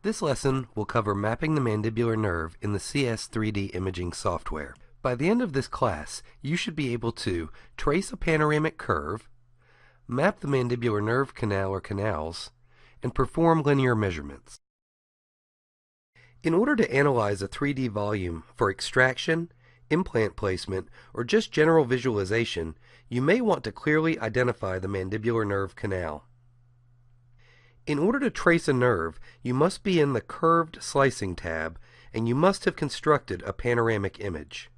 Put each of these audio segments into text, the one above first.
This lesson will cover mapping the mandibular nerve in the CS3D imaging software. By the end of this class, you should be able to trace a panoramic curve, map the mandibular nerve canal or canals, and perform linear measurements. In order to analyze a 3D volume for extraction, implant placement, or just general visualization, you may want to clearly identify the mandibular nerve canal. In order to trace a nerve, you must be in the Curved Slicing tab, and you must have constructed a panoramic image.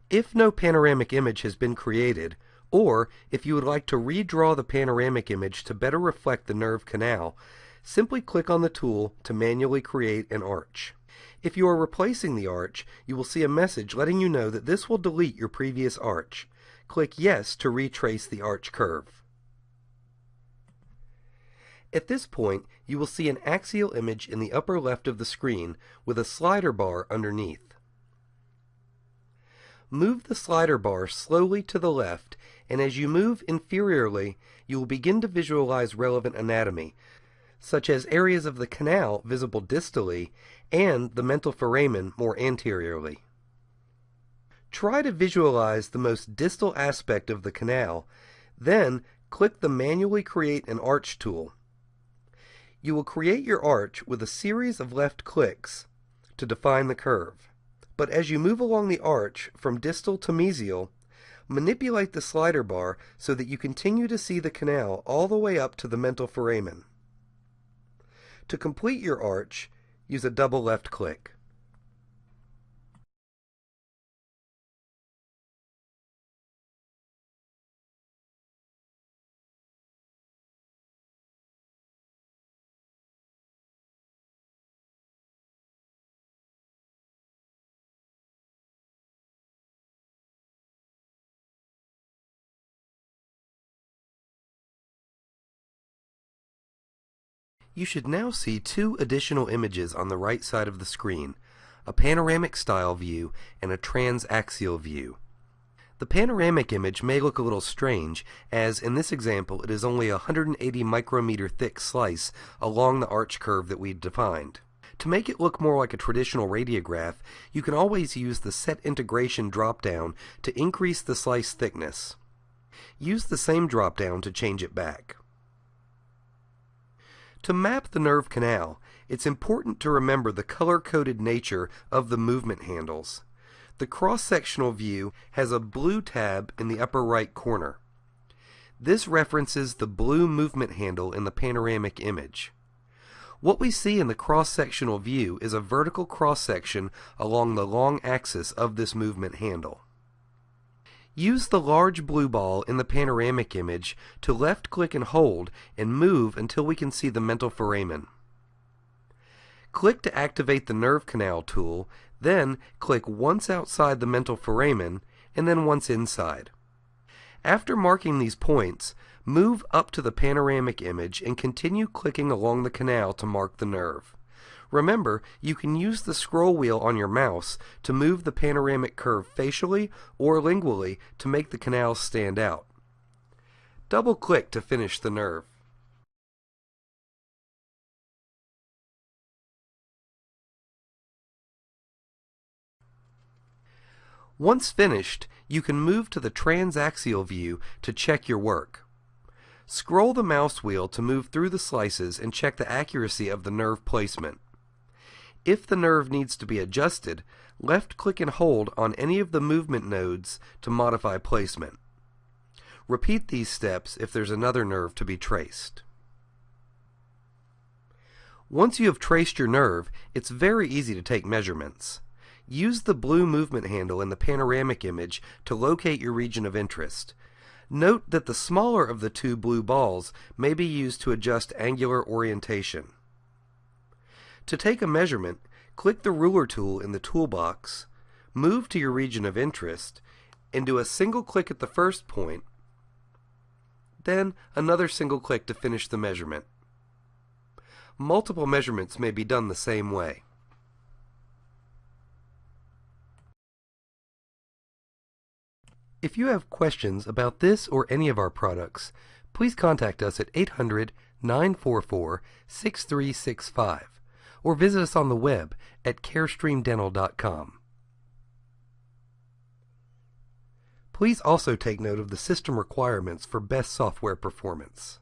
If no panoramic image has been created, or if you would like to redraw the panoramic image to better reflect the nerve canal, simply click on the tool to manually create an arch. If you are replacing the arch, you will see a message letting you know that this will delete your previous arch. Click Yes to retrace the arch curve. At this point, you will see an axial image in the upper left of the screen with a slider bar underneath. Move the slider bar slowly to the left, and as you move inferiorly, you will begin to visualize relevant anatomy, such as areas of the canal visible distally and the mental foramen more anteriorly. Try to visualize the most distal aspect of the canal, then click the Manually Create an Arch tool. You will create your arch with a series of left clicks to define the curve. But as you move along the arch from distal to mesial, manipulate the slider bar so that you continue to see the canal all the way up to the mental foramen. To complete your arch, use a double left click. You should now see two additional images on the right side of the screen, a panoramic style view and a transaxial view. The panoramic image may look a little strange, as in this example it is only a 180 micrometer thick slice along the arch curve that we defined. To make it look more like a traditional radiograph, you can always use the Set Integration drop-down to increase the slice thickness. Use the same drop-down to change it back. To map the nerve canal, it's important to remember the color-coded nature of the movement handles. The cross-sectional view has a blue tab in the upper right corner. This references the blue movement handle in the panoramic image. What we see in the cross-sectional view is a vertical cross-section along the long axis of this movement handle. Use the large blue ball in the panoramic image to left-click and hold and move until we can see the mental foramen. Click to activate the nerve canal tool, then click once outside the mental foramen and then once inside. After marking these points, move up to the panoramic image and continue clicking along the canal to mark the nerve. Remember, you can use the scroll wheel on your mouse to move the panoramic curve facially or lingually to make the canals stand out. Double-click to finish the nerve. Once finished, you can move to the transaxial view to check your work. Scroll the mouse wheel to move through the slices and check the accuracy of the nerve placement. If the nerve needs to be adjusted, left-click and hold on any of the movement nodes to modify placement. Repeat these steps if there's another nerve to be traced. Once you have traced your nerve, it's very easy to take measurements. Use the blue movement handle in the panoramic image to locate your region of interest. Note that the smaller of the two blue balls may be used to adjust angular orientation. To take a measurement, click the ruler tool in the toolbox, move to your region of interest, and do a single click at the first point, then another single click to finish the measurement. Multiple measurements may be done the same way. If you have questions about this or any of our products, please contact us at 800-944-6365 or visit us on the web at carestreamdental.com. Please also take note of the system requirements for best software performance.